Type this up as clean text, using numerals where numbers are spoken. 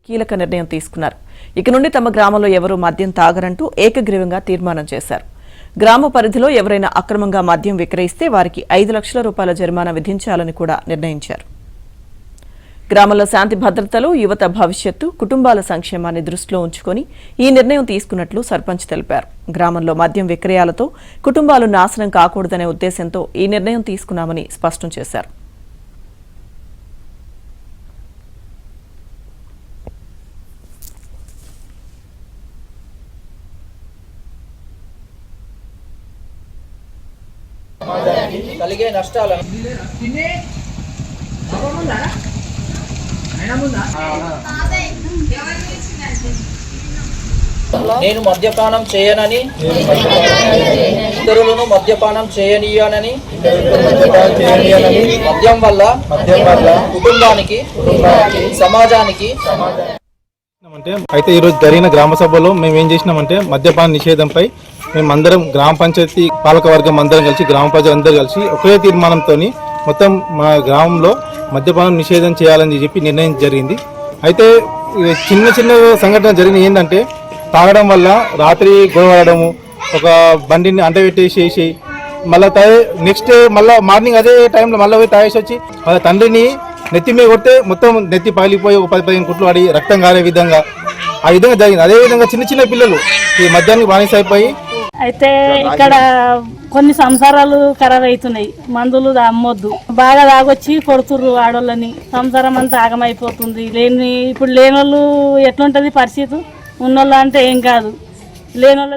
కీలక నిర్ణయం తీసుకున్నారు. ఇక నుండి తమ గ్రామంలో ఎవరూ మద్యం తాగరంటూ ఏకగ్రీవంగా తీర్మానం చేశారు. గ్రామ పరిధిలో ఎవరైనా అక్రమంగా మద్యం విక్రయిస్తే వారికి 5 లక్షల రూపాయల జరిమానా విధించాలని కూడా నిర్ణయించారు. గ్రామంలో శాంతి భద్రతలు, యువత భవిష్యత్తు, కుటుంబాల సంక్షేమాన్ని దృష్టిలో ఉంచుకొని ఈ నిర్ణయం తీసుకున్నట్లు సర్పంచ్ తెలిపారు. గ్రామంలో మద్యం విక్రయాలతో కుటుంబాలు నాశనం కాకూడదనే ఉద్దేశంతో ఈ నిర్ణయం తీసుకున్నామని స్పష్టం చేశారు. కలిగే నష్టాలను నేను మద్యపానం చేయనని, ఇతరులను మద్యపానం చేయనీయనని, మద్యం వల్ల కుటుంబానికి సమాజానికి అయితే ఈరోజు జరిగిన గ్రామ సభలో మేము ఏం చేసినామంటే మద్యపాన నిషేధంపై మేమందరం గ్రామ పంచాయతీ పాలకవర్గం అందరం కలిసి గ్రామ ప్రజలందరూ కలిసి ఒకే తీర్మానంతో మొత్తం మా గ్రామంలో మద్యపానం నిషేధం చేయాలని చెప్పి నిర్ణయం జరిగింది. అయితే చిన్న చిన్న సంఘటన జరిగిన ఏంటంటే తాగడం వల్ల రాత్రి గొడవడము, ఒక బండిని అంటబెట్టేసేసి మళ్ళీ నెక్స్ట్ డే మళ్ళీ మార్నింగ్ అదే టైంలో మళ్ళీ పోయి తాగేసి వచ్చి వాళ్ళ తండ్రిని నెత్తి మీద కొడితే మొత్తం నెత్తి పగిలిపోయి ఒక 10-15 కుట్లు పడి రక్తం కారే విధంగా ఆ విధంగా జరిగింది. అదేవిధంగా చిన్న చిన్న పిల్లలు ఈ మద్యానికి బానిస అయిపోయి అయితే ఇక్కడ కొన్ని సంసారాలు ఖరాబ్ అవుతున్నాయి. మందులు అమ్మొద్దు, బాగా తాగొచ్చి కొడుతుర్రు ఆడోళ్ళని, సంసారం అంతా ఆగమైపోతుంది. ఇప్పుడు లేనోళ్ళు ఎట్లుంటది పరిస్థితి, ఉన్నోళ్ళు అంటే ఏం కాదు, లేనోళ్ళు